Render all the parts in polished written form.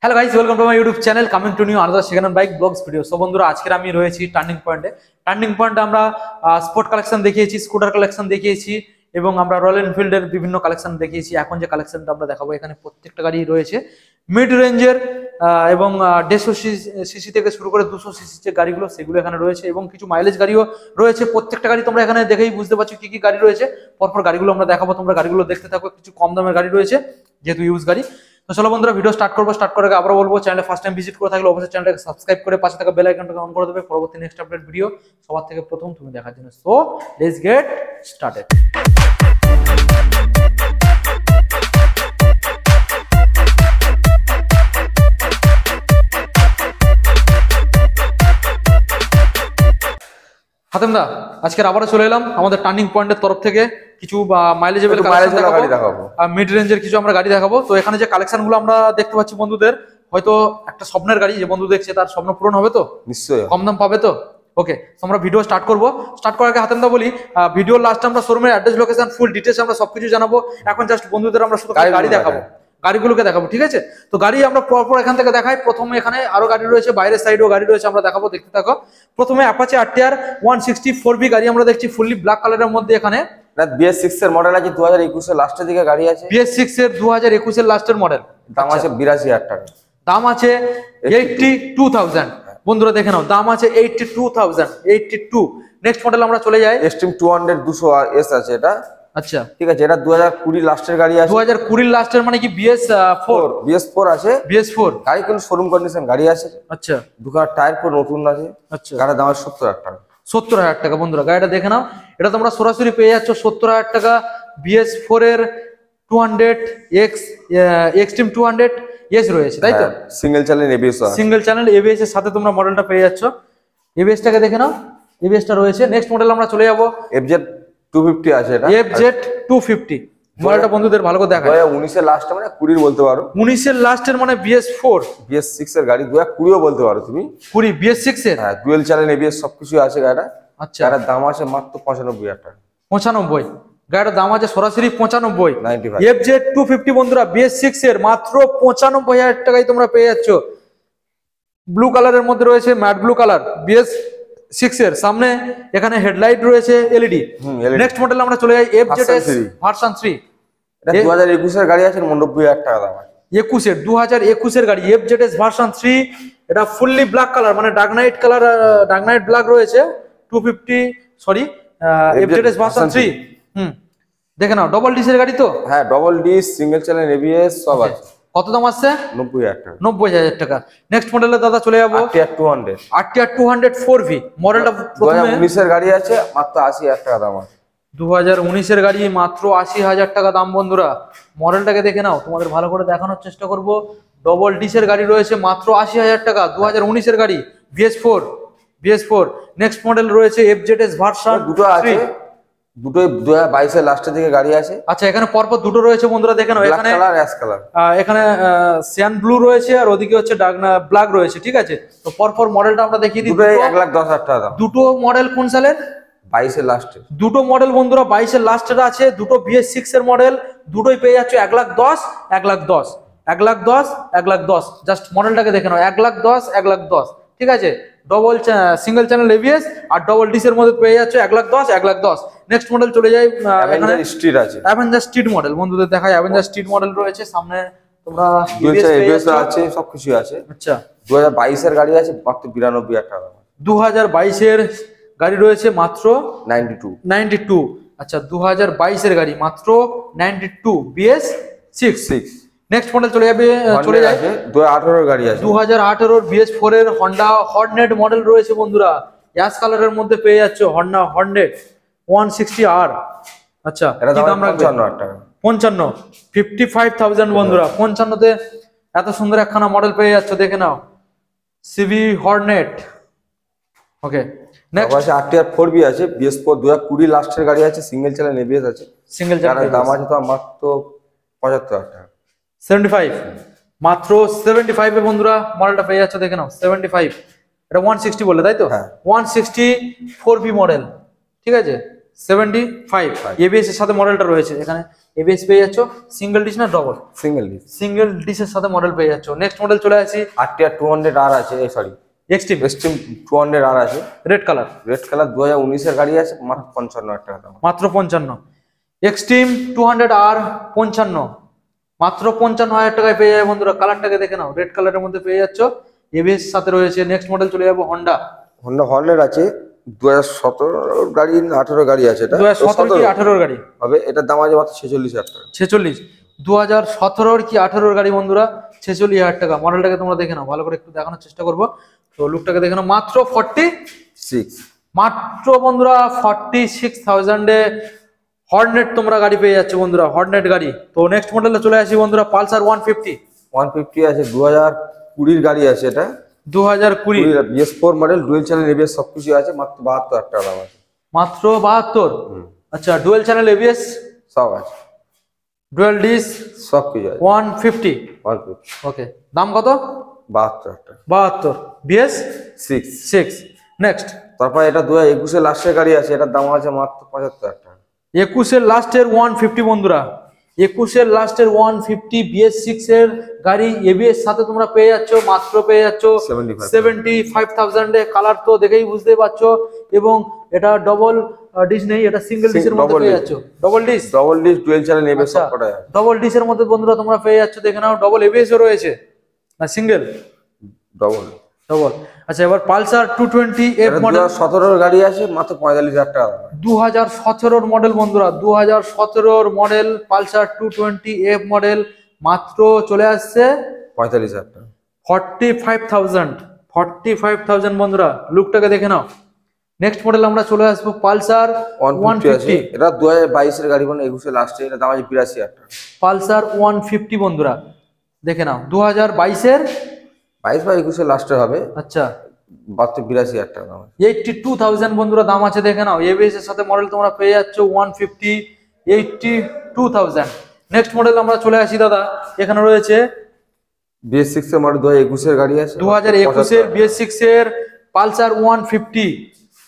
Hello guys, welcome to my YouTube channel coming to new another second hand bike blogs video. So বন্ধুরা, আজকে আমি রয়েছি turning পয়েন্টে আমরা স্পোর্ট কালেকশন দেখিয়েছি, স্কুটার কালেকশন দেখিয়েছি এবং আমরা রয়্যাল এনফিল্ডের বিভিন্ন কালেকশন দেখিয়েছি। এখন যে কালেকশনটা আমরা দেখাবো, এখানে প্রত্যেকটা গাড়ি রয়েছে মিড রেঞ্জের এবং 150 সিসি থেকে শুরু করে 200 সিসি যে গাড়িগুলো সেগুলো এখানে রয়েছে এবং কিছু মাইলেজ গাড়িও রয়েছে। প্রত্যেকটা গাড়ি তোমরা এখানে দেখেই বুঝতে পারছো কি কি গাড়ি রয়েছে। পরপর গাড়িগুলো আমরা দেখাবো, তোমরা গাড়িগুলো দেখতে থাকো। কিছু কম দামের গাড়ি রয়েছে যেহেতু ইউজ গাড়ি। তো চলো বন্ধুরা, ভিডিও স্টার্ট করার আগে আবার বলবো, চ্যানেলে ফার্স্ট টাইম ভিজিট করে থাকলে অবশ্যই চ্যানেলটাকে সাবস্ক্রাইব করে পাশে থাকা বেল আইকনটাকে অন করে দেবে পরবর্তী নেক্সট আপডেট ভিডিও সবার থেকে প্রথম তুমি দেখার জন্য। So let's get started. হাতেমদা, আজকের আবারও চলে এলাম আমাদের টার্নিং পয়েন্টের তরফ থেকে কিছু মাইলেজেবল গাড়ি দেখাবো, মিড রেঞ্জের কিছু আমরা গাড়ি দেখাবো। তো এখানে যে কালেকশনগুলো আমরা দেখতে পাচ্ছি বন্ধুদের, হয়তো একটা স্বপ্নের গাড়ি যে বন্ধু দেখছে তার স্বপ্ন পূরণ হবে তো, নিশ্চয়ই কম দাম পাবে তো। ওকে, আমরা ভিডিও স্টার্ট করার আগে হাতেমদা বলি, ভিডিওর লাস্টে আমরা শোরুমের অ্যাড্রেস, লোকেশন, ফুল ডিটেইলস আমরা সবকিছু জানাবো। এখন জাস্ট বন্ধুদের আমরা শুধু গাড়ি দেখাবো, গাড়িগুলোকে দেখাবো, ঠিক আছে? তো গাড়ি আমরা পরপর এখান থেকে দেখাই। প্রথমে এখানে আরো গাড়ি রয়েছে, বাইরের সাইডেও গাড়ি রয়েছে, আমরা দেখাবো, দেখতে থাকো। প্রথমে অ্যাপাচি আরটিআর 164B গাড়ি আমরা দেখছি, ফুললি ব্ল্যাক কালারের মধ্যে। এখানে BS6 এর মডেল আছে, 2021 এর লাস্টের দিকে গাড়ি আছে। BS6 এর 2021 এর লাস্টের মডেল, দাম আছে 82,000 টাকা, দাম আছে 82,000। বন্ধুরা দেখে নাও, দাম আছে 82,000। নেক্সট মডেল আমরা চলে যাই, এক্সট্রিম 200 200S আছে এটা। আচ্ছা ঠিক আছে, এটা 2020 লাস্টের গাড়ি আছে। 2020 লাস্টের মানে কি BS4 আছে। BS4 গাড়ি কোন শোরুম কন্ডিশন গাড়ি আছে। আচ্ছা, দুখানা টায়ার পুরো নতুন আছে। আচ্ছা, গাড়ির দাম 70,000 টাকা। 70,000 টাকা। বন্ধুরা গাড়িটা দেখে নাও, এটা তোমরা সরাসরি পেয়ে যাচ্ছ 70,000 টাকা। BS4 এর 200X এক্সট্রিম 200S রয়েছে, তাই তো? Single channel ABS, single channel ABS এর সাথে তোমরা মডেলটা পেয়ে যাচ্ছ। ABS-টাকে দেখে নাও, ABS-টা রয়েছে। নেক্সট মডেল আমরা চলে যাব, FZ250 আছে এটা। FZ250 মডেলটা বন্ধুদের ভালো করে দেখায়। 2019 এর লাস্ট মানে 20 বলতে পারো। 19 এর লাস্টের মানে BS4 BS6 এর গাড়ি 2020 বলতে পারো তুমি। 20 BS6 এর, হ্যাঁ, ডুয়াল চ্যানেল ABS সবকিছু আছে গাড়িটা। আচ্ছা, গাড়ির দাম আছে মাত্র 95,000 টাকা। 95 গাড়ির দাম আছে সরাসরি 95। 95 FZ250 বন্ধুরা BS6 এর মাত্র 95,000 টাকায় তোমরা পেয়ে যাচ্ছ। ব্লু কালারের মধ্যে রয়েছে, ম্যাট ব্লু কালার BS6 এর। সামনে এখানে হেডলাইট রয়েছে LED। নেক্সট মডেল আমরা চলে যাই, FZS ভার্সন 3। এটা 2021 এর গাড়ি আছে, 90,000 টাকা দাম আছে। 2021 এর গাড়ি FZS ভার্সন 3। এটা ফুললি ব্ল্যাক কালার, মানে ডার্ক নাইট ব্ল্যাক রয়েছে। 250 সরি FZS ভার্সন 3। দেখে নাও, ডবল ডিসের গাড়ি তো। হ্যাঁ, double disc, single channel ABS সব আছে। কত দাম আসছে? 90,000 টাকা। 90,000 টাকা। নেক্সট মডেলে দাদা চলে যাবো, RTR 200 4V মডেলটা। 2019 এর গাড়ি আছে, মাত্র 80,000 টাকা দাম আছে। 2019 এর গাড়ি, মাত্র 80,000 টাকা দাম। বন্ধুরা মডেলটাকে দেখে নাও, তোমাদের ভালো করে দেখানোর চেষ্টা করব। ডবল ডিসের গাড়ি রয়েছে, মাত্র 80,000 টাকা। 2019 এর গাড়ি BS4। নেক্সট মডেল রয়েছে FZS ভার্সন দুটো আছে, দুটোই 2022 এর লাস্টের দিকে গাড়ি আছে। আচ্ছা, এখানে পরপর দুটো রয়েছে বন্ধুরা, দেখে নাও। এখানে এখানে সিয়ান ব্লু রয়েছে আর ওদিকে হচ্ছে ডার্ক ব্ল্যাক রয়েছে, ঠিক আছে? তো পরপর মডেলটা আমরা দেখিয়ে দিই। 1,10,000 টাকা দাম। দুটো মডেল কোন সালের? 22 এর লাস্টে দুটো মডেল বন্ধুরা, 22 এর লাস্টের আছে। দুটো BS6 এর মডেল, দুটোই পেয়ে যাচ্ছে 1,10,000 জাস্ট মডেলটাকে দেখে নাও, 1,10,000 ঠিক আছে? ডবল সিঙ্গেল চ্যানেল ABS আর ডবল ডিসের মধ্যে পেয়ে যাচ্ছে 1,10,000। নেক্সট মডেল চলে যাই, অ্যাভেঞ্জার স্ট্রিট আছে। অ্যাভেঞ্জার স্ট্রিট মডেল বন্ধুদের দেখায়। অ্যাভেঞ্জার স্ট্রিট মডেল রয়েছে, সামনে তোমরা ABS আছে, সবকিছু আছে। আচ্ছা, 2022 এর গাড়ি আছে, মাত্র 92,000 টাকা। 2022 এর গাড়ি রয়েছে মাত্র 92। আচ্ছা, 2022 এর গাড়ি মাত্র 92 BS6। নেক্সট মডেল চলে যায় 2018 এর গাড়ি আছে। 2018 BS4 এর হন্ডা হর্নেট মডেল রয়েছে বন্ধুরা, অ্যাশ কালারের মধ্যে পেয়ে যাচ্ছে হন্ডা হর্নেট 160R। আচ্ছা, এটা দাম 55,000 টাকা। 55,000 বন্ধুরা। 55তে এত সুন্দর একখানা মডেল পেয়ে যাচ্ছে, দেখে নাও, CV হর্নেট। ওকে, নেক্সট RTR 4B আছে, BS4 2020 লাস্টের গাড়ি আছে, সিঙ্গেল চ্যানেল ABS আছে। সিঙ্গেল চ্যানেল দাম আছে তো মাত্র 75,000 টাকা। 75 মাত্র 75 এ বন্ধুরা মডেলটা পেয়ে যাচ্ছে, দেখে নাও 75। এটা 160 বলে, তাই তো? 160 4V মডেল, ঠিক আছে? 75 এবিএস এর সাথে মডেলটা রয়েছে এখানে। এবিএস পেয়ে যাচ্ছ, সিঙ্গেল ডিশ না ডবল? Single dish. সিঙ্গেল ডিশের সাথে মডেল পেয়ে যাচ্ছ। নেক্সট মডেল চলে আসি, আরটিআর 200R আছে, সরি এক্সট্রিম এক্সট্রিম 200R আছে, রেড কালার। 2019 এর গাড়ি আছে, মাত্র 55,000 টাকা দাম। মাত্র 55। এক্সট্রিম 200R 55, মাত্র 55,000 টাকায় পেয়ে যাবে বন্ধুরা। কালারটাকে দেখে নাও, রেড কালারের মধ্যে পেয়ে যাচ্ছ, এবিএস সাথে রয়েছে। নেক্সট মডেল চলে যাবো হন্ডা হর্নেট আছে, 2017 গাড়ি না 18 গাড়ি আছে, এটা 2017 কি 18 গাড়ি হবে। এটার দাম আছে মাত্র 46,000 টাকা। 46, 2017 কি 18 গাড়ি বন্ধুরা, 46,000 টাকা। মডেলটাকে তোমরা দেখে নাও, ভালো করে একটু দেখানোর চেষ্টা করবো। তো লুকটাকে দেখে নাও, মাত্র 46, মাত্র বন্ধুরা 46,000 এ হর্নেট তোমরা গাড়ি পেয়ে যাচ্ছে বন্ধুরা, হর্নেট গাড়ি। তো নেক্সট মডেলে চলে আসি বন্ধুরা, পালসার 150 আছে, 2020 গাড়ি আছে, এটা 2020 BS4 model, dual channel ABS সবকিছু আছে, মাত্র 72,000 টাকা দাম আছে। মাত্র 72। আচ্ছা, ডুয়েল চ্যানেল এবিএস সব আছে, ডুয়েল ডিস সবকিছু আছে। 150, ওকে। দাম কত? 72,000 টাকা। 72, বিএস 6। নেক্সট, তারপর এটা 2021 এর লাস্টের গাড়ি আছে, এটার দাম আছে মাত্র 75,000 টাকা। 21 এর লাস্টের 150 বন্ধুরা, 21 এর লাস্টের 150 BS6 এর গাড়ি এবিএস সাথে তোমরা পেয়ে যাচ্ছ, মাত্র পেয়ে যাচ্ছ 75,000 এ। কালার তো দেখেই বুঝতে পারছো, এবং এটা ডবল ডিশ নেই, এটা সিঙ্গেল ডিশের মধ্যে পেয়ে যাচ্ছ। Double dish dual channel ABS সবকটা আছে। ডবল ডিশের মধ্যে বন্ধুরা তোমরা পেয়ে যাচ্ছ, দেখে নাও। ডবল এবিএস ও রয়েছে না সিঙ্গেল? ডবল। আচ্ছা, এবার পালসার 220F মডেল, 2017 গাড়ি আছে, মাত্র 45,000 টাকা দাম। 2017 মডেল বন্ধুরা, 2017 মডেল পালসার 220F মডেল, মাত্র চলে আসছে 45,000 টাকা। 45,000 বন্ধুরা। লুকটাকে দেখে নাও। নেক্সট মডেল আমরা চলে আসবো পালসার 150, এটা 2022 এর গাড়ি, মানে 21 এর লাস্টে, এটা দাম আছে 82,000 টাকা। পালসার 150 বন্ধুরা দেখে নাও, 2022 এর 22 বা 21 এর লাস্টে হবে। আচ্ছা, মাত্র 82,000 টাকা দাম। 82,000 বন্ধুরা দাম আছে, দেখে নাও। এবিএস এর সাথে মডেল তোমরা পেয়ে যাচ্ছ 150, 82,000। নেক্সট মডেল আমরা চলে আসি দাদা, এখানে রয়েছে BS6 এর মডেল, 2021 এর গাড়ি আছে, 2021 এর BS6 এর পালসার 150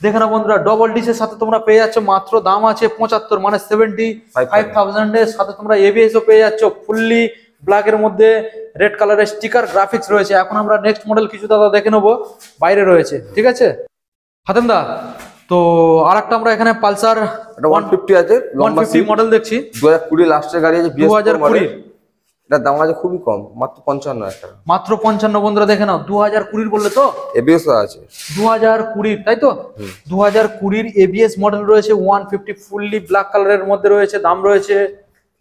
দেখে নাও বন্ধুরা। ডবল ডিশের সাথে তোমরা পেয়ে যাচ্ছ, মাত্র দাম আছে 75, মানে 75,000 এর সাথে তোমরা এবিএস ও পেয়ে যাচ্ছ। ফুললি ব্ল্যাক এর মধ্যে রেড কালারের স্টিকার গ্রাফিক্স রয়েছে। এখন আমরা নেক্সট মডেল কিছু দাদা দেখে নেবো, বাইরে রয়েছে, ঠিক আছে হাতেম দা? তো আরেকটা আমরা এখানে পালসার 150 আছে, 150 মডেল দেখছি, 2020 লাস্টের গাড়ি আছে, 2020। এটার দাম আছে খুবই কম, মাত্র 55,000 টাকা। মাত্র 55 বন্ধুরা দেখে নাও। 2020 বললে তো? এবিএস আছে 2020, তাই তো? 2020 এবিএস মডেল রয়েছে 150, ফুললি ব্ল্যাক কালারের মধ্যে রয়েছে। দাম রয়েছে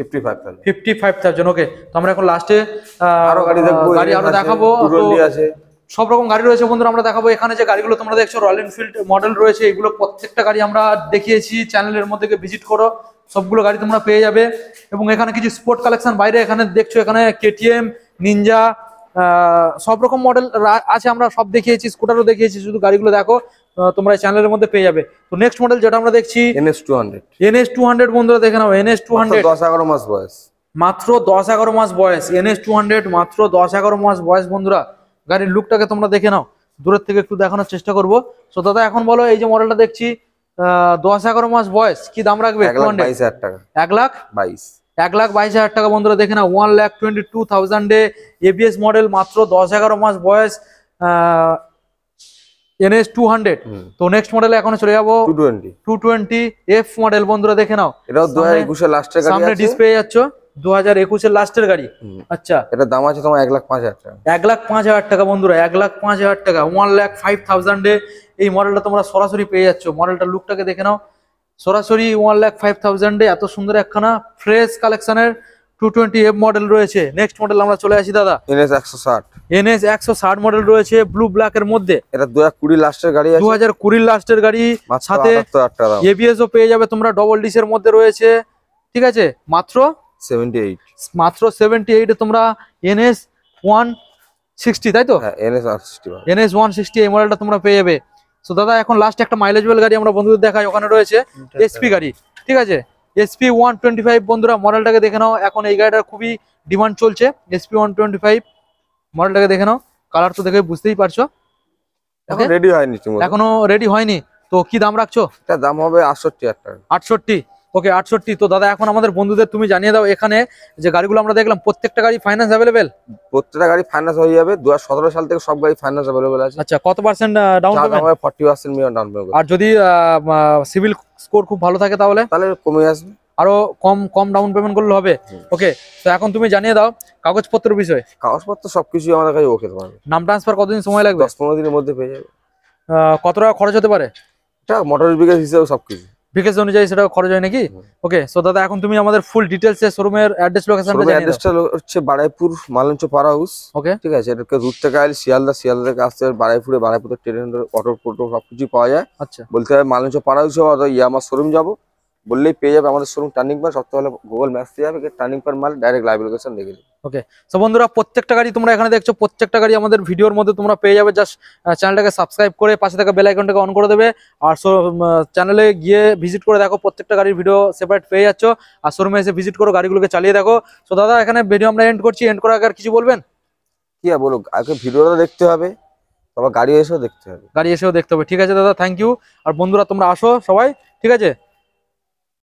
55,000। ওকে, তো আমরা এখন লাস্টে আরো গাড়ি দেখবো, গাড়ি আরো দেখাবো। সব রকম গাড়ি রয়েছে বন্ধুরা, আমরা দেখাবো। এখানে যে গাড়িগুলো তোমরা দেখছো রয়্যাল এনফিল্ড মডেল রয়েছে, এগুলো প্রত্যেকটা গাড়ি আমরা দেখিয়েছি, চ্যানেলের মধ্যে ভিজিট করো, সবগুলো গাড়ি তোমরা পেয়ে যাবে। এবং এখানে কিছু স্পোর্ট কালেকশন বাইরে এখানে দেখছো, এখানে কেটিএম, নিনজা, সব রকম মডেল আছে, আমরা সব দেখিয়েছি, স্কুটারও দেখিয়েছি। শুধু গাড়িগুলো দেখো, তোমরা চ্যানেলের মধ্যে পেয়ে যাবে। তো নেক্সট মডেল যেটা আমরা দেখছি NS200 বন্ধুরা দেখে নাও। NS200 10-11 মাস বয়স, মাত্র 10-11 মাস বয়স। NS200 মাত্র 10-11 মাস বয়স বন্ধুরা। গাড়ির লুকটাকে তোমরা দেখে নাও, দূরের থেকে একটু দেখানোর চেষ্টা করবো। তো দাদা এখন বলো, এই যে মডেলটা দেখছি 10-11 মাস বয়স, কি দাম রাখবে? 1,22,000 টাকা। 1,22,000 টাকা বন্ধুরা দেখে নাও। 1,22,000 এ এবিএস মডেল, মাত্র 10-11 মাস বয়স, NS200। তো নেক্সট মডেলে এখন চলে যাবো 220F মডেল বন্ধুরা দেখে নাও। এটাও 2021 এর লাস্টের গাড়ি আছে, সামনে ডিসপ্লে যাচ্ছ, 2021 এর লাস্টের গাড়ি। আচ্ছা, এটার দাম আছে তোমার 1,05,000 টাকা। 1,05,000 টাকা বন্ধুরা, 1,05,000 টাকা। 1,05,000 এ এই মডেলটা তোমরা সরাসরি পেয়ে যাচ্ছ। মডেলটার লুকটাকে দেখে নাও, সরাসরি 1,05,000 এ এত সুন্দর একখানা ফ্রেশ কালেকশনের 220F মডেল রয়েছে। নেক্সট মডেল আমরা চলে আসি দাদা, NS160 মডেল রয়েছে ব্লু ব্ল্যাক এর মধ্যে। এটা 2020 লাস্টের গাড়ি আছে, 2020 লাস্টের গাড়ি, সাথে এবিএস ও পেয়ে যাবে তোমরা। ডবল ডিশের মধ্যে রয়েছে, ঠিক আছে। মাত্র 78 এ তোমরা NS160, তাই তো? NS160 এই মডেলটা তোমরা পেয়ে যাবে। তো দাদা এখন লাস্ট একটা মাইলেজেবল গাড়ি আমরা বন্ধুদের দেখাই, ওখানে রয়েছে এসপি গাড়ি, ঠিক আছে। SP 125 বন্ধুরা, মডেলটাকে দেখে নাও। এখন এই গাড়িটার খুবই ডিমান্ড চলছে, SP 125 মডেলটাকে দেখে নাও। কালার তো দেখে বুঝতেই পারছো, এখন রেডি হয়নি, এখনো রেডি হয়নি। তো কি দাম রাখছো? এটা দাম হবে 68,000 টাকা। 68। ওকে 68। তো দাদা এখন আমাদের বন্ধুদের তুমি জানিয়ে দাও, এখানে যে গাড়িগুলো আমরা দেখলাম প্রত্যেকটা গাড়ি ফাইন্যান্স অ্যাভেলেবেল? প্রত্যেকটা গাড়ি ফাইন্যান্স হয়ে যাবে, 2017 সাল থেকে সব গাড়ি ফাইন্যান্স অ্যাভেলেবল আছে। আচ্ছা, কত পার্সেন্ট ডাউন যা দাম পেমেন্ট? হবে 40% মিনিমাম ডাউন পেমেন্ট, আর যদি সিভিল স্কোর খুব ভালো থাকে তাহলে তাহলে কমে আসবে। আরো কম কম ডাউন পেমেন্ট করলে হবে? ওকে, তো এখন তুমি জানিয়ে দাও কাগজপত্র বিষয়। কাগজপত্র সবকিছু আমাদের কাছে ওকে পাবে। নাম ট্রান্সফার কতদিন সময় লাগবে? 10-15 দিনের মধ্যে পেয়ে যাবে। কত টাকা খরচ হতে পারে? এটা মোটর বিকাশ হিসেবে সবকিছু ভিকেস অনুযায়ী সেটা খরচ হয় নাকি? ওকে, সো দাদা এখন তুমি আমাদের ফুল ডিটেলস এ শোরুমের অ্যাড্রেস লোকেশনটা জানিয়ে দাও। অ্যাড্রেসটা হচ্ছে বারাইপুর মালঞ্চ পাড়া হাউস। ওকে, ঠিক আছে, এটাকে রুট থেকে আইলে শিয়ালদা, শিয়ালদা থেকে আসতে বারাইপুরে, বারাইপুরে ট্রেন, অটো টোটো সবকিছু পাওয়া যায়। আচ্ছা বলতে হবে মালঞ্চ পাড়া হাউস অথবা ইয়ামার শোরুম যাবো বললেই পেয়ে যাবে আমাদের শোরুম টার্নিং পয়েন্ট। সবথেকে ভালো গুগল ম্যাপস দিয়ে যাবে, টার্নিং পয়েন্ট মাল ডাইরেক্ট লাইভ লোকেশন দেখে নেবে। ওকে, সো বন্ধুরা প্রত্যেকটা গাড়ি তোমরা এখানে দেখছো, প্রত্যেকটা গাড়ি আমাদের ভিডিওর মধ্যে তোমরা পেয়ে যাবে। জাস্ট চ্যানেলটাকে সাবস্ক্রাইব করে পাশে থাকা বেল আইকনটাকে অন করে দেবে। আর চ্যানেলে গিয়ে ভিজিট করে দেখো, প্রত্যেকটা গাড়ির ভিডিও সেপারেট পেয়ে যাচ্ছ। আর শোরুমে এসে ভিজিট করো, গাড়িগুলোকে চালিয়ে দেখো। সো দাদা এখানে ভিডিও আমরা এন্ড করছি, এন্ড করার আগে আর কিছু বলবেন? কি আর বলো, আগে ভিডিওটা দেখতে হবে, তারপর গাড়ি এসেও দেখতে হবে। গাড়ি এসেও দেখতে হবে। ঠিক আছে দাদা, থ্যাংক ইউ। আর বন্ধুরা তোমরা আসো সবাই, ঠিক আছে।